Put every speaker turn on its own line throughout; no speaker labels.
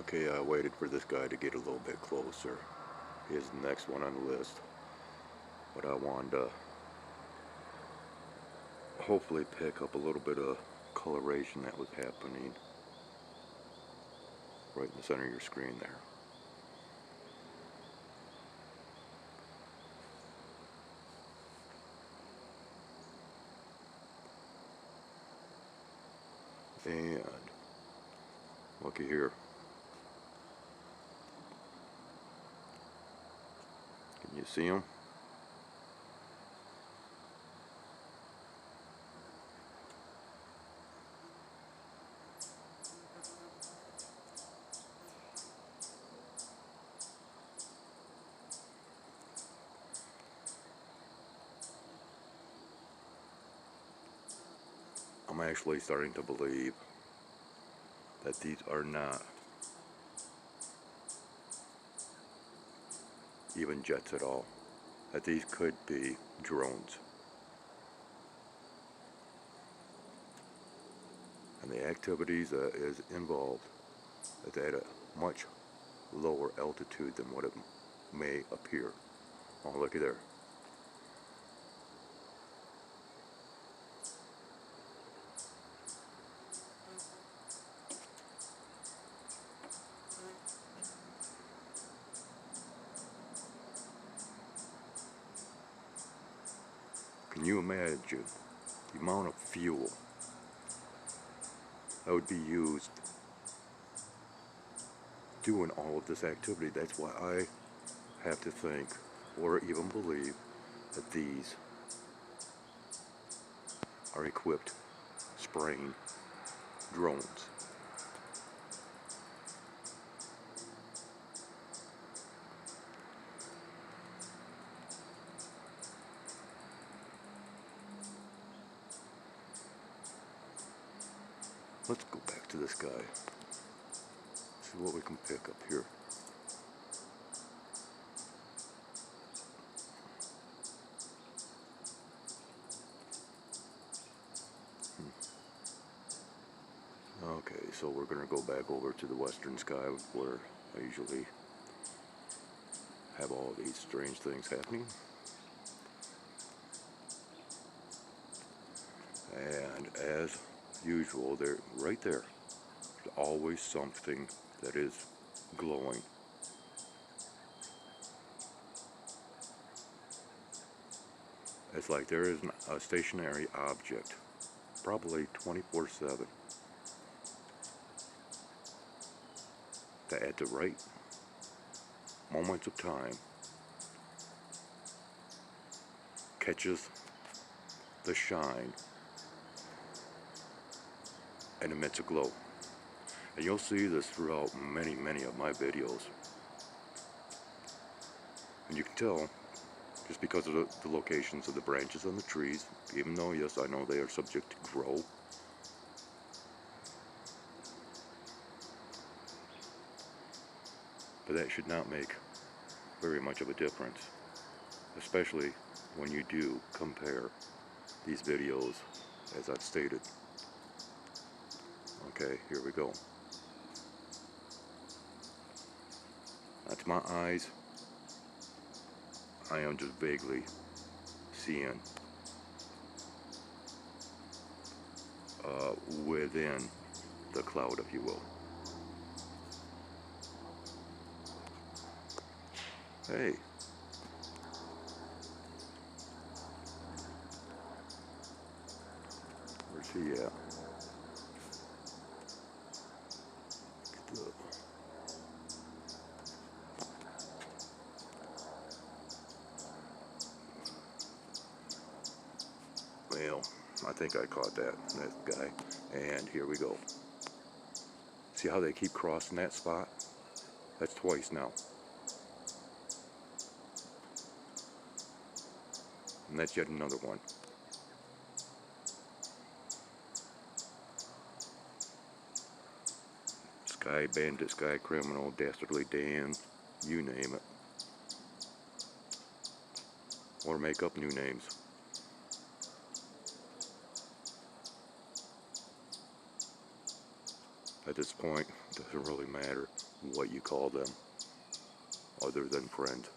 Okay, I waited for this guy to get a little bit closer. He's the next one on the list. But I wanted to hopefully pick up a little bit of coloration that was happening right in the center of your screen there. And looky here. Can you see him? I'm actually starting to believe that these are not even jets at all. That these could be drones. And the activities that is involved is at a much lower altitude than what it may appear. Oh, looky there. Can you imagine the amount of fuel that would be used doing all of this activity? That's why I have to think or even believe that these are equipped spraying drones. Let's go back to this guy. See what we can pick up here. Okay, so we're going to go back over to the western sky where I usually have all these strange things happening. And as usual, they're right there. There's always something that is glowing. It's like there is a stationary object, probably 24/7, that at the right moments of time catches the shine and emits a glow. And you'll see this throughout many of my videos. And you can tell just because of the locations of the branches on the trees, even though, yes, I know they are subject to grow. But that should not make very much of a difference, especially when you do compare these videos as I've stated. Okay, here we go. That's my eyes. I am just vaguely seeing within the cloud, if you will. Hey. Where's he at? Well, I think I caught that guy. And here we go. See how they keep crossing that spot? That's twice now. And that's yet another one. Sky Bandit, Sky Criminal, Dastardly Dan, you name it. Or make up new names. At this point, it doesn't really matter what you call them, other than friend.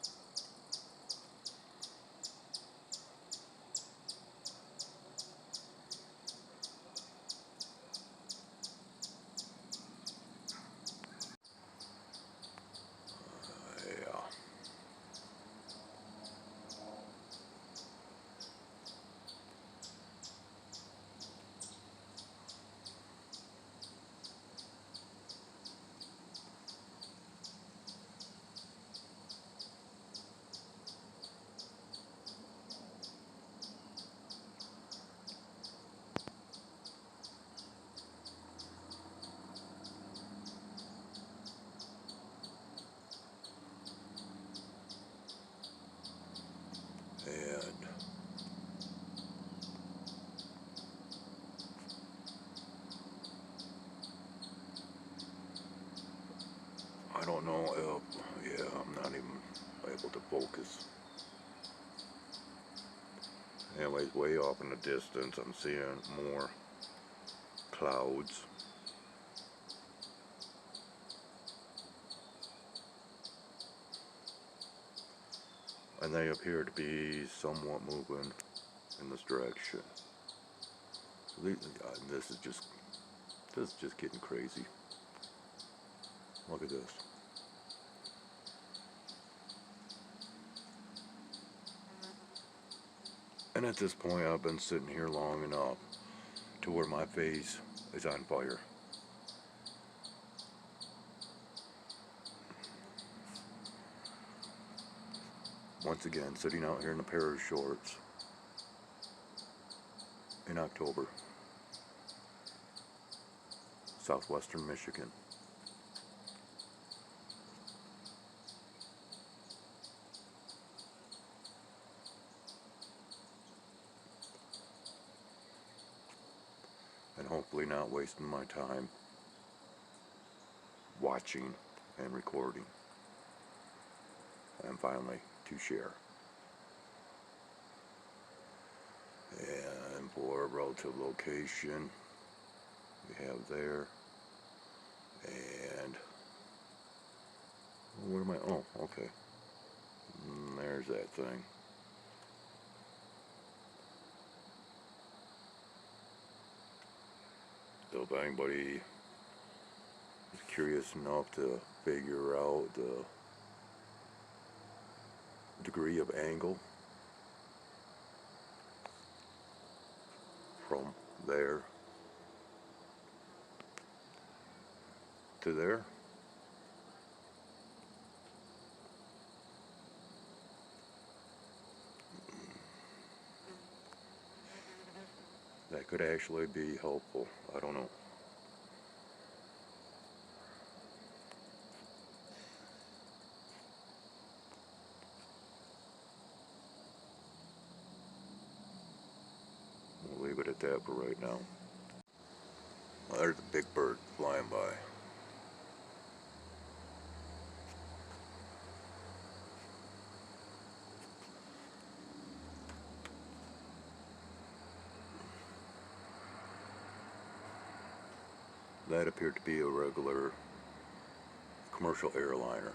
Yeah. And I don't know if, yeah, I'm not even able to focus. Anyways, way off in the distance, I'm seeing more clouds. And they appear to be somewhat moving in this direction. So this is just getting crazy. Look at this. And at this point, I've been sitting here long enough to where my face is on fire. Once again, sitting out here in a pair of shorts in October, southwestern Michigan. And hopefully not wasting my time watching and recording. And finally, to share. And for a relative location, we have there. And where am I? Oh, okay. And there's that thing. So if anybody is curious enough to figure out the degree of angle from there to there, that could actually be helpful. I don't know. We'll leave it at that for right now. Well, there's a big bird flying by. That appeared to be a regular commercial airliner.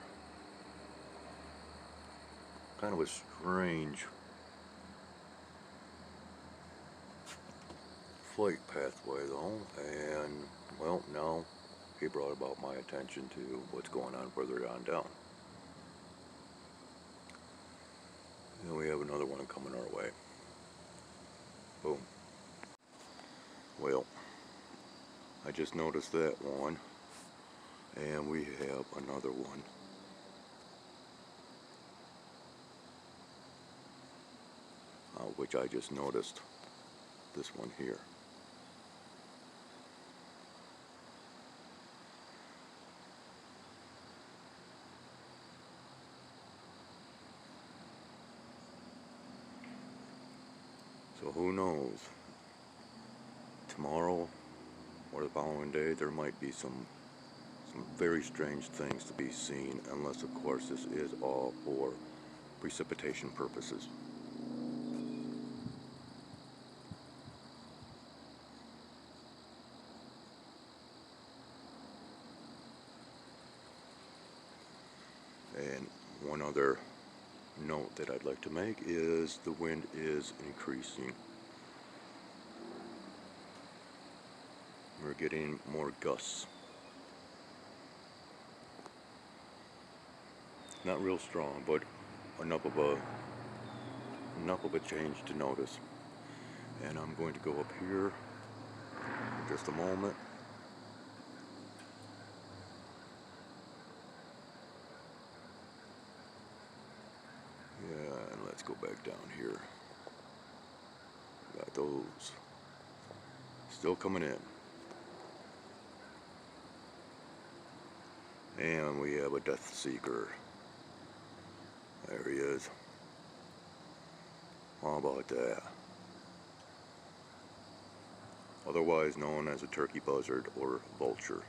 Kind of a strange flight pathway though, and well, now he brought about my attention to what's going on further on down. And we have another one coming our way. Boom. Well, I just noticed that one, and we have another one. Which I just noticed, this one here. So who knows, tomorrow or the following day there might be some very strange things to be seen, unless of course this is all for precipitation purposes. And one other note that I'd like to make is the wind is increasing. We're getting more gusts. Not real strong, but enough of a change to notice. And I'm going to go up here in just a moment. Yeah, and let's go back down here. Got those still coming in. And we have a Death Seeker. There he is. How about that? Otherwise known as a turkey buzzard or vulture.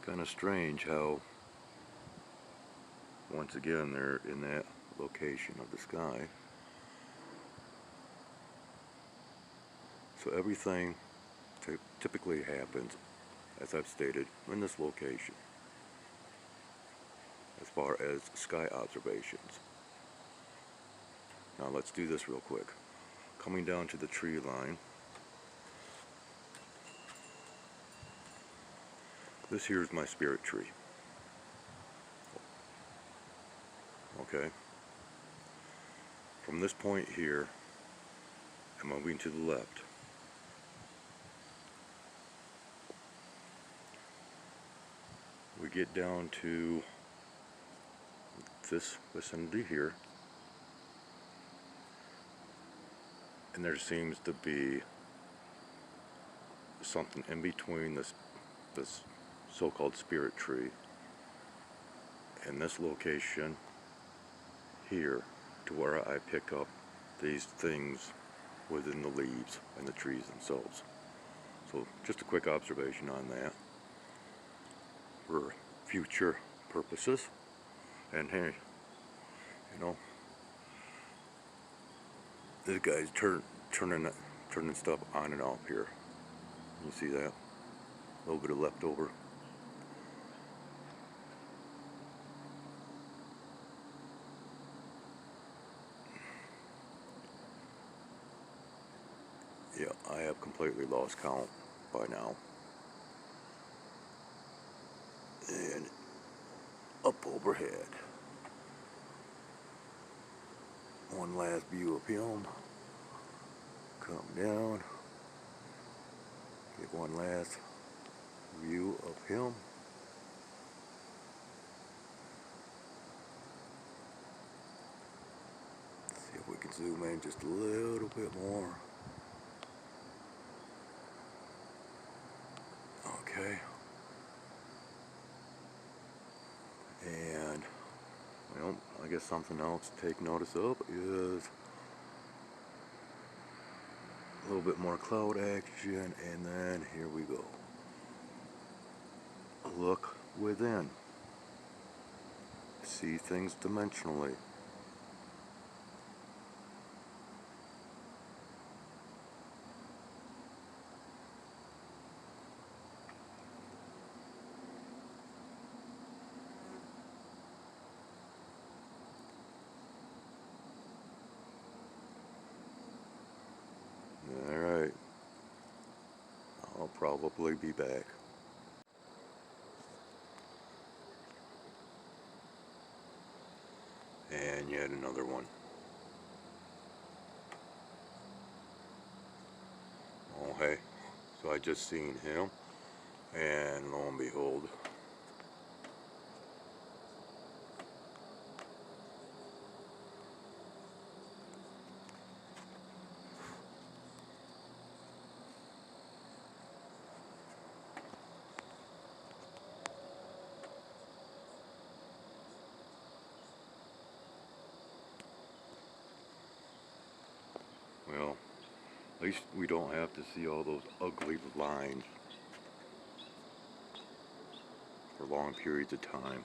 Kind of strange how, once again, they're in that location of the sky. So everything typically happens, as I've stated, in this location, as far as sky observations. Now let's do this real quick. Coming down to the tree line, this here is my spirit tree. Okay. From this point here, I'm moving to the left. We get down to this vicinity here, and there seems to be something in between this so-called spirit tree and this location here, to where I pick up these things within the leaves and the trees themselves. So just a quick observation on that for future purposes. And hey, you know, this guy's turning stuff on and off here. You see that? A little bit of leftover. Yeah, I have completely lost count by now. And up overhead, one last view of him. Come down, get one last view of him. See if we can zoom in just a little bit more. Okay. And, well, I guess something else to take notice of is a little bit more cloud action, and then here we go. Look within. See things dimensionally. Alright, I'll probably be back. And yet another one. Oh hey, so I just seen him, and lo and behold, well, at least we don't have to see all those ugly lines for long periods of time.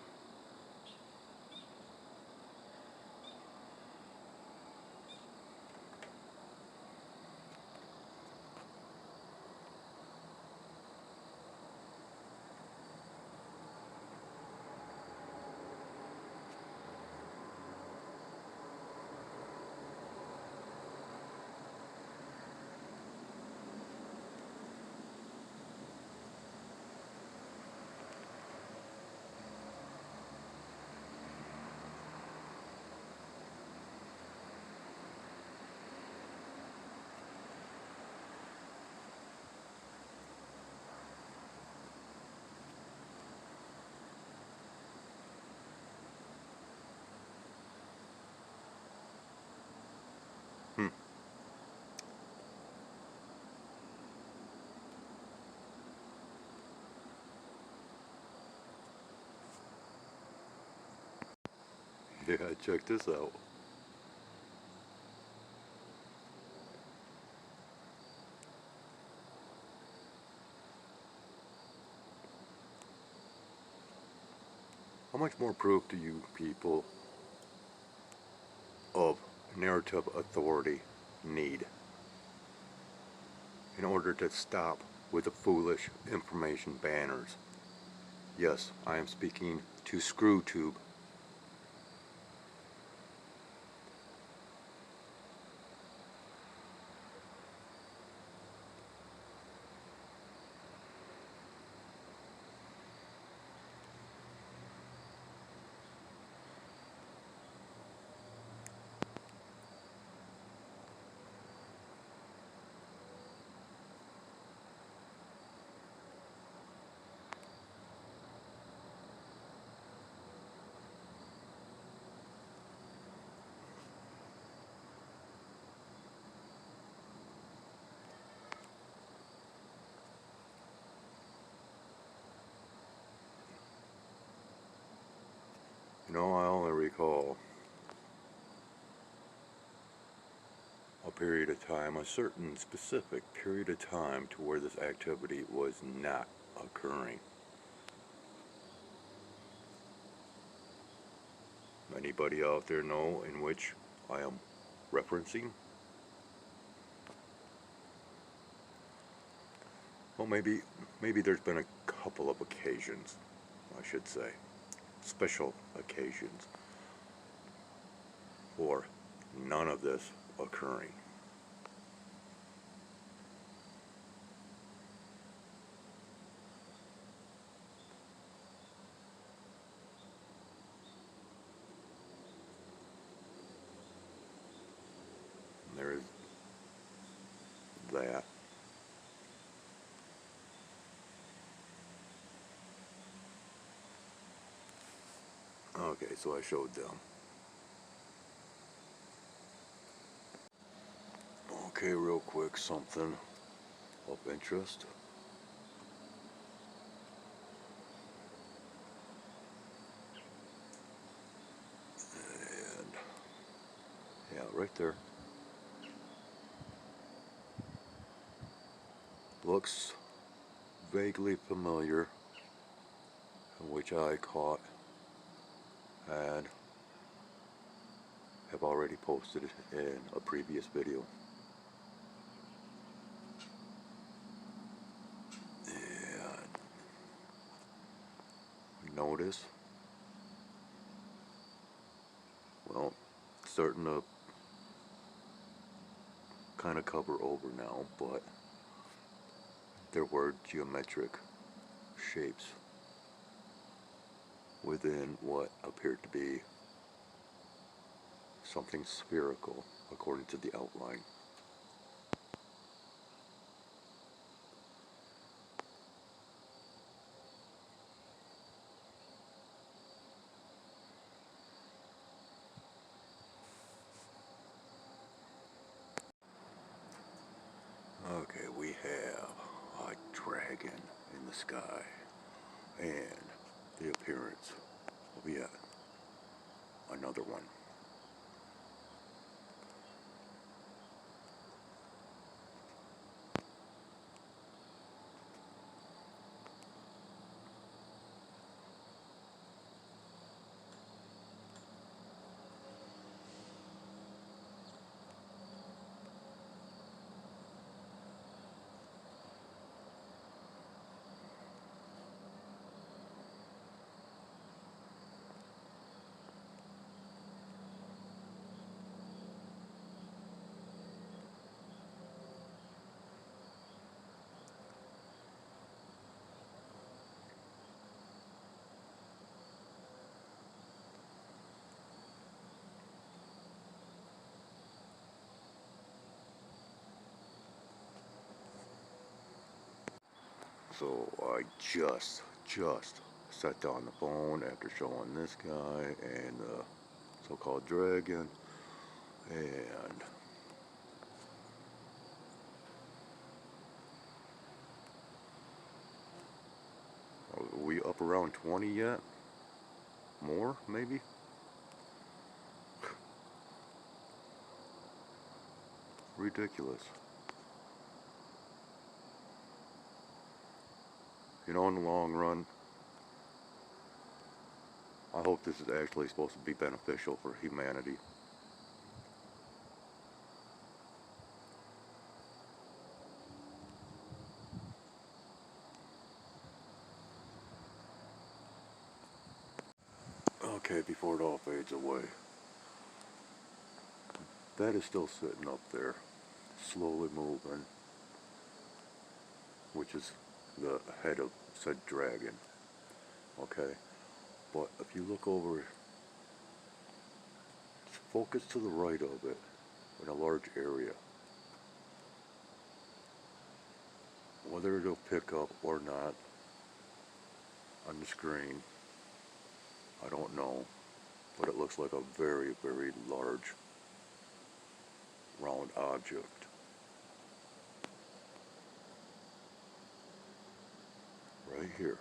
Yeah, check this out. How much more proof do you people of narrative authority need in order to stop with the foolish information banners? Yes, I am speaking to ScrewTube. You know, I only recall a period of time, a certain specific period of time to where this activity was not occurring. Anybody out there know in which I am referencing? Well, maybe there's been a couple of occasions, I should say, special occasions, for none of this occurring. There is that. Okay, so I showed them. Okay, real quick, something of interest. And yeah, right there. Looks vaguely familiar, which I caught and have already posted in a previous video. And notice, well, starting to kind of cover over now, but there were geometric shapes within what appeared to be something spherical according to the outline. Okay, we have a dragon in the sky and the appearance of yet another one. So I just sat down the phone after showing this guy and the so-called dragon, and are we up around 20 yet? More, maybe? ridiculous. You know, in the long run, I hope this is actually supposed to be beneficial for humanity. Okay, before it all fades away, that is still sitting up there, slowly moving, which is the head of said dragon. Okay, but if you look over, focus to the right of it in a large area. Whether it'll pick up or not on the screen, I don't know, but it looks like a very, very large round object. Right here.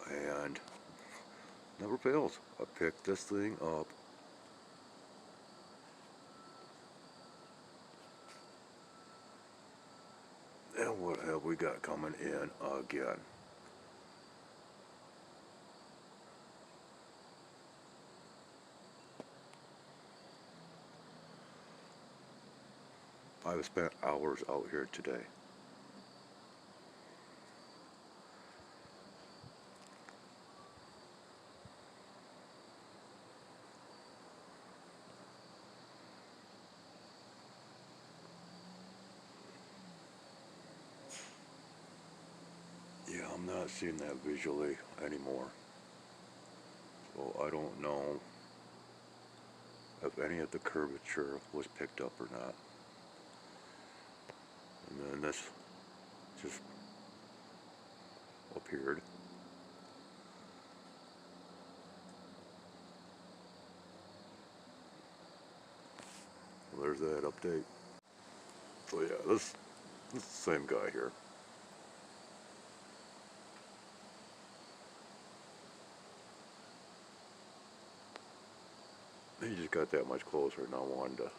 And never fails. I picked this thing up. And what have we got coming in again? I've spent hours out here today. Yeah, I'm not seeing that visually anymore. So I don't know if any of the curvature was picked up or not. And then this just appeared. Well, there's that update. So yeah, this is the same guy here. He just got that much closer, and I wanted to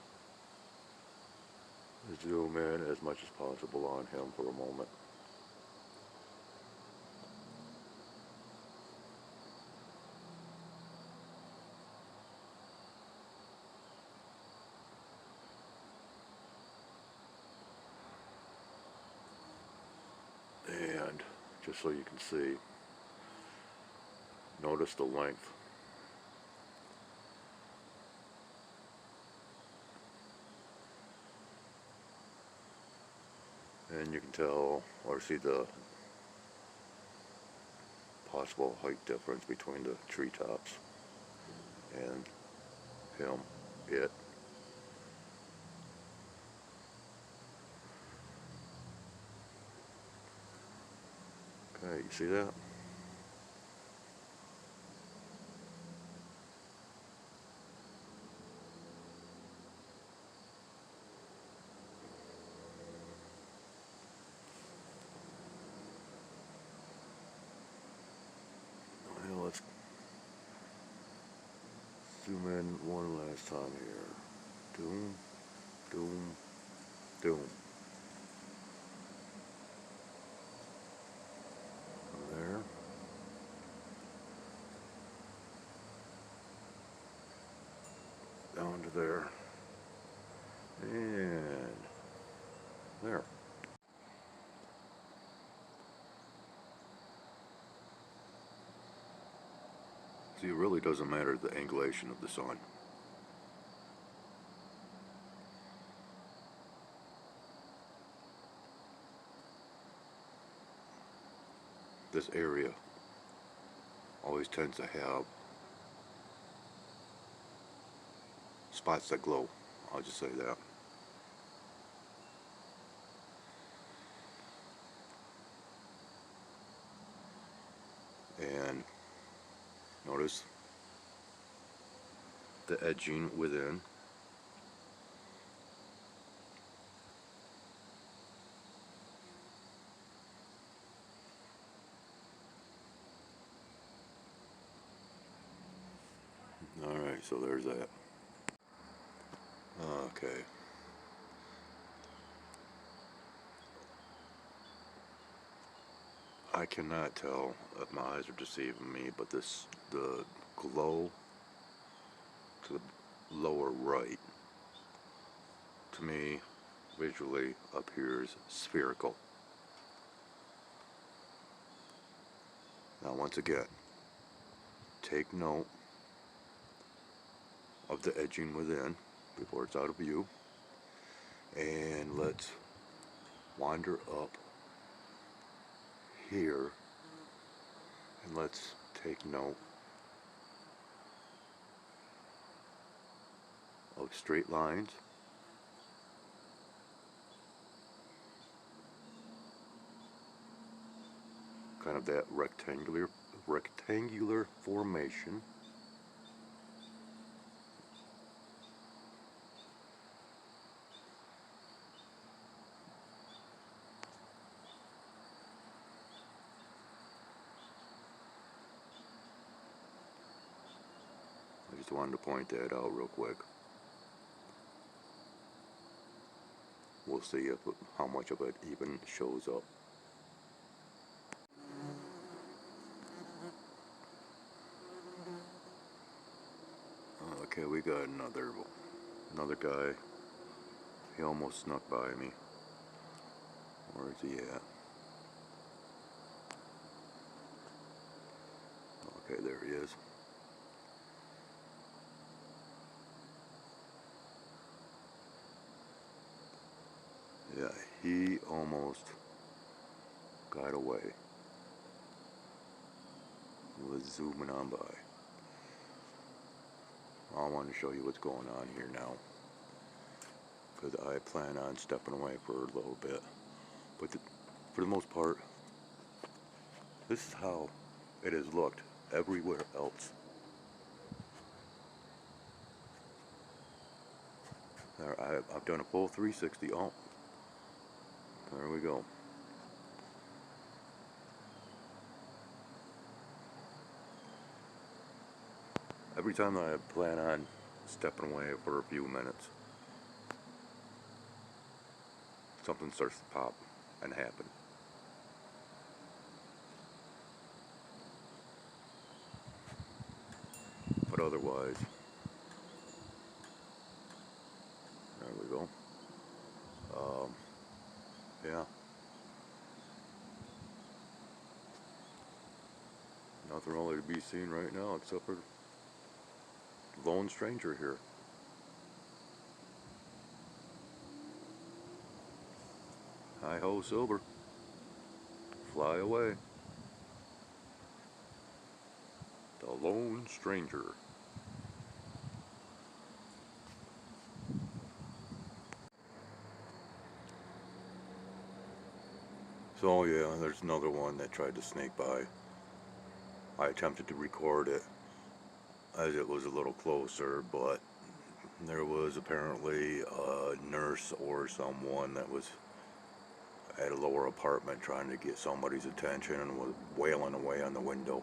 zoom in as much as possible on him for a moment. And just so you can see, notice the length. And you can tell or see the possible height difference between the treetops and him, it. Okay, you see that? Well, let's zoom in one last time here. Doom, doom, doom. There. Down to there. And there. See, it really doesn't matter the angulation of the sun. This area always tends to have spots that glow. I'll just say that. And notice the edging within. so there's that. Okay. I cannot tell if my eyes are deceiving me, but the glow to the lower right, to me, visually appears spherical. Now once again, take note of the edging within before it's out of view, and let's wander up here and let's take note of straight lines, kind of that rectangular formation. I just wanted to point that out real quick. We'll see how much of it even shows up. Okay, we got another guy. He almost snuck by me. Where is he at? Okay, there he is. Yeah, he almost got away. He was zooming on by. I want to show you what's going on here now, because I plan on stepping away for a little bit. But for the most part, this is how it has looked everywhere else. I've done a full 360. Oh, there we go. Every time I plan on stepping away for a few minutes, something starts to pop and happen. But otherwise, there we go. Yeah. Nothing really to be seen right now except for lone stranger here. Hi ho, Silver. Fly away. The lone stranger. So yeah, there's another one that tried to snake by. I attempted to record it as it was a little closer, but there was apparently a nurse or someone that was at a lower apartment trying to get somebody's attention and was wailing away on the window.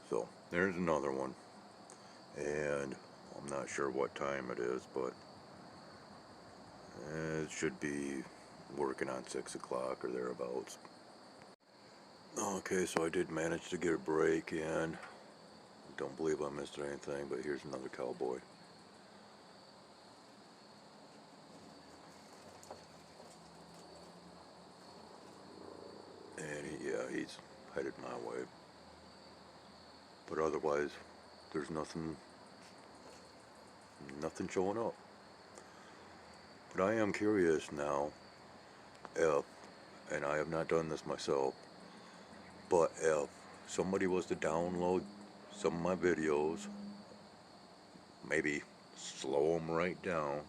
So there's another one, and I'm not sure what time it is, but it should be working on 6 o'clock or thereabouts. Okay, so I did manage to get a break in. Don't believe I missed anything, but here's another cowboy. And he's headed my way. But otherwise, there's nothing showing up. But I am curious now if, and I have not done this myself, but if somebody was to download some of my videos, maybe slow them right down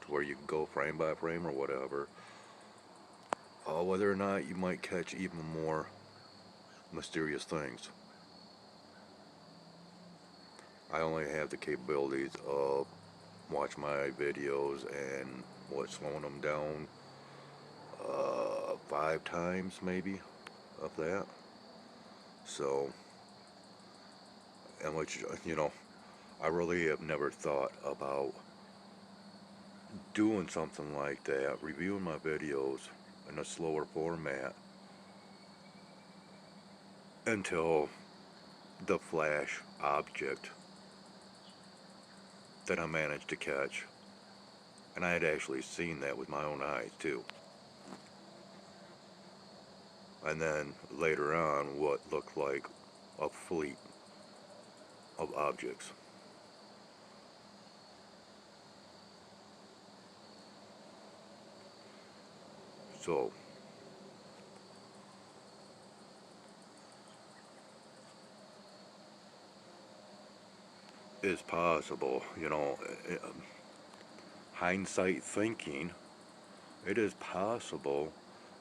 to where you can go frame by frame or whatever, whether or not you might catch even more mysterious things. I only have the capabilities of watch my videos and slowing them down 5 times maybe. of that. So, and which, I really have never thought about doing something like that, reviewing my videos in a slower format until the flash object that I managed to catch. And I had actually seen that with my own eyes too. And then later on, what looked like a fleet of objects. So, it's possible, hindsight thinking, it is possible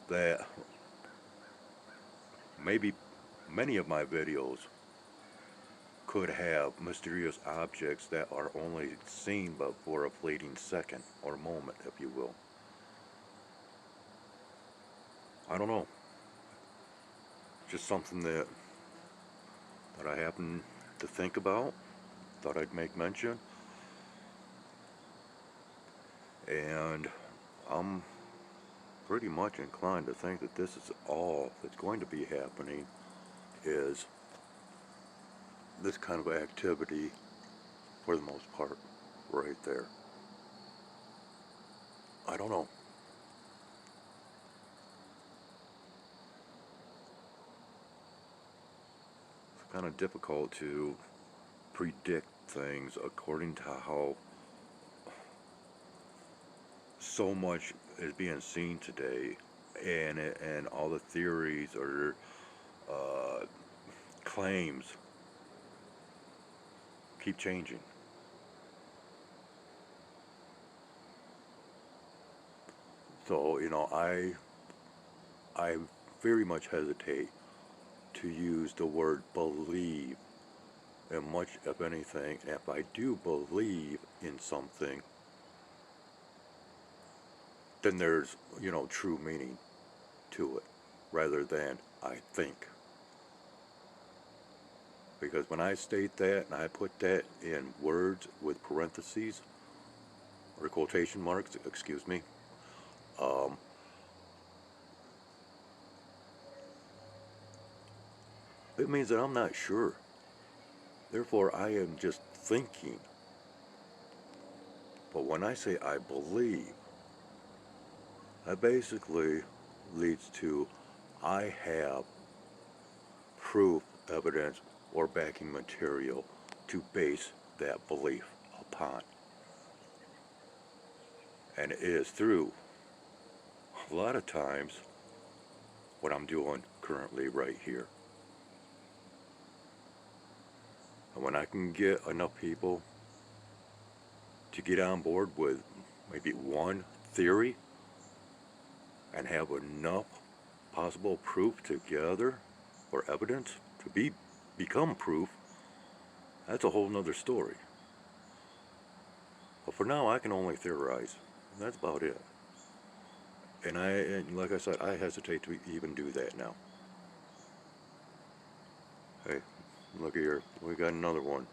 that maybe many of my videos could have mysterious objects that are only seen but for a fleeting second or moment, if you will. I don't know. Just something that I happen to think about. Thought I'd make mention. And I'm pretty much inclined to think that this is all that's going to be happening, is this kind of activity for the most part right there. I don't know. It's kind of difficult to predict things according to how so much is being seen today, and all the theories or claims keep changing. So, I very much hesitate to use the word believe in much of anything. And if I do believe in something, then there's, true meaning to it, rather than I think. Because when I state that and I put that in words with parentheses or quotation marks, excuse me, um, it means that I'm not sure. Therefore, I am just thinking. But when I say I believe, that basically leads to I have proof, evidence, or backing material to base that belief upon. And it is through, a lot of times, what I'm doing currently right here. And when I can get enough people to get on board with maybe one theory and have enough possible proof together, or evidence to become proof, that's a whole nother story. But for now, I can only theorize. And that's about it. And like I said, I hesitate to even do that now. Hey, look here, we got another one.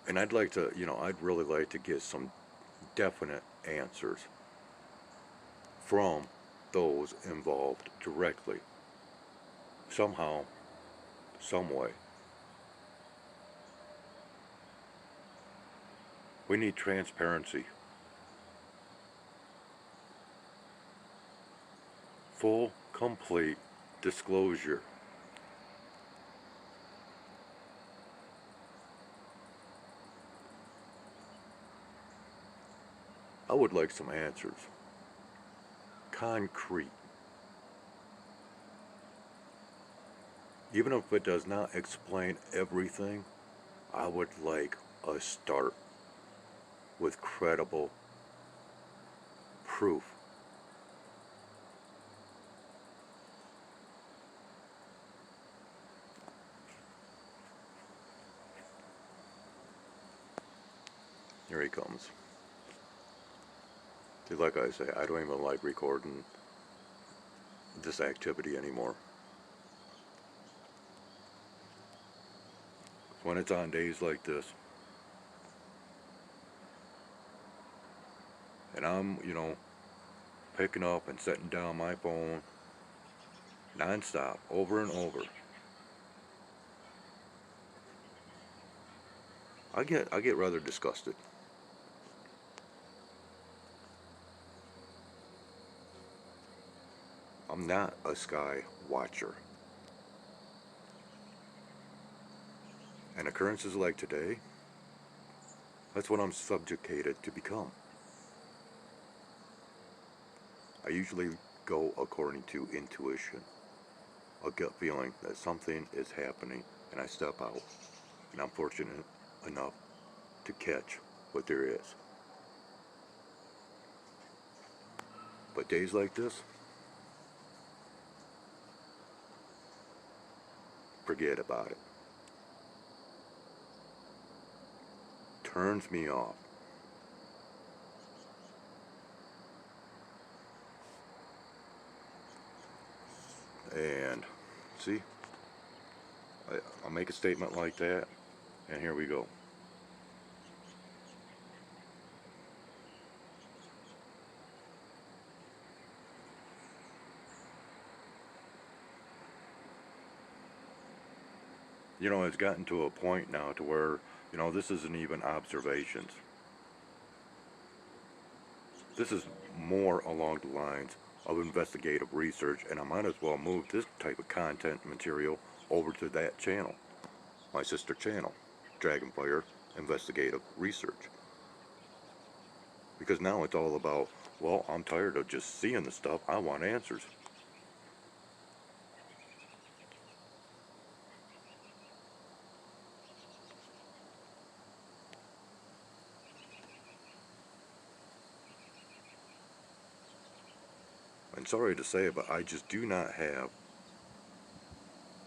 And I'd like to, I'd really like to get some definite answers from those involved directly, somehow, some way. We need transparency. Full, complete disclosure. I would like some answers. Concrete. Even if it does not explain everything, I would like a start with credible proof. Here he comes. See, like I say, I don't even like recording this activity anymore. When it's on days like this, and I'm, picking up and setting down my phone nonstop, over and over, I get rather disgusted. I'm not a sky watcher. And occurrences like today, that's what I'm subjugated to become. I usually go according to intuition, a gut feeling that something is happening, and I step out, and I'm fortunate enough to catch what there is. But days like this, forget about it. Turns me off. And see, I'll make a statement like that, and here we go. It's gotten to a point now to where, this isn't even observations. This is more along the lines of investigative research, and I might as well move this type of content material over to that channel, my sister channel, Dragonfire Investigative Research. Because now it's all about, well, I'm tired of just seeing the stuff, I want answers. And sorry to say it, but I just do not have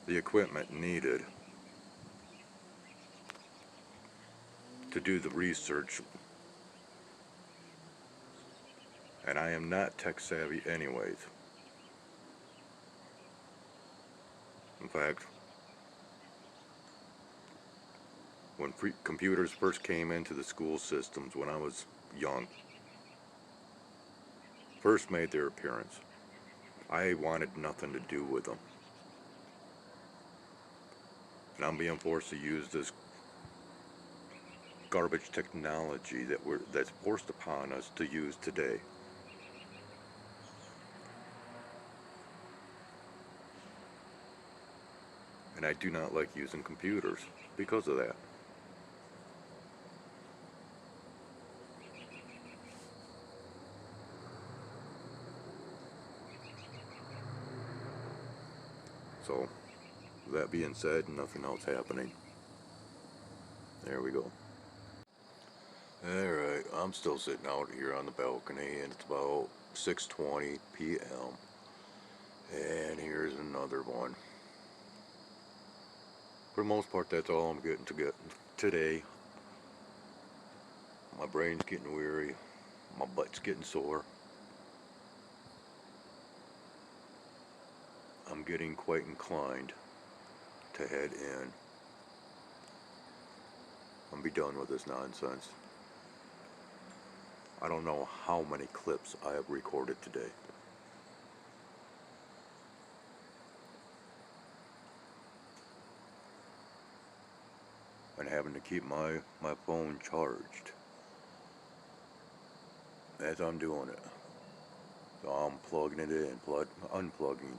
the equipment needed to do the research, and I am not tech savvy anyways. In fact, when computers first came into the school systems when I was young, first made their appearance, I wanted nothing to do with them. And I'm being forced to use this garbage technology that's forced upon us to use today. And I do not like using computers because of that. So, that being said, nothing else happening. There we go. Alright, I'm still sitting out here on the balcony, and it's about 6:20 p.m. And here's another one. For the most part, that's all I'm getting to get today. My brain's getting weary. My butt's getting sore. I'm getting quite inclined to head in. I'm be done with this nonsense. I don't know how many clips I have recorded today. And having to keep my phone charged as I'm doing it. So I'm plugging it in, unplugging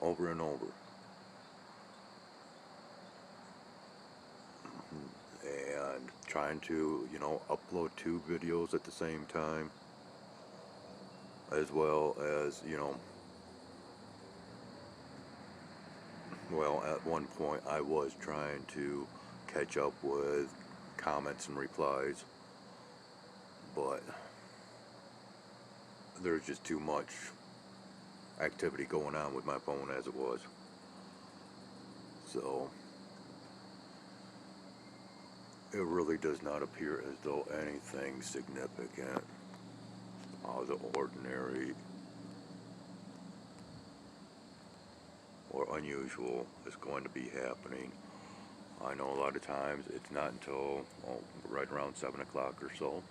over and over. And trying to, upload 2 videos at the same time. As well as, well, at one point I was trying to catch up with comments and replies, but there's just too much activity going on with my phone as it was. So it really does not appear as though anything significant out of the ordinary or unusual is going to be happening. I know a lot of times it's not until right around 7 o'clock or so,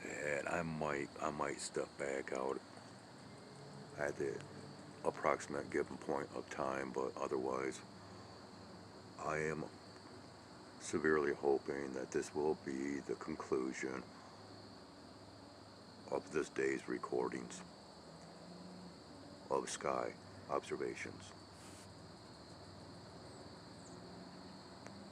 and I might step back out at the approximate given point of time, but otherwise I am severely hoping that this will be the conclusion of this day's recordings of sky observations.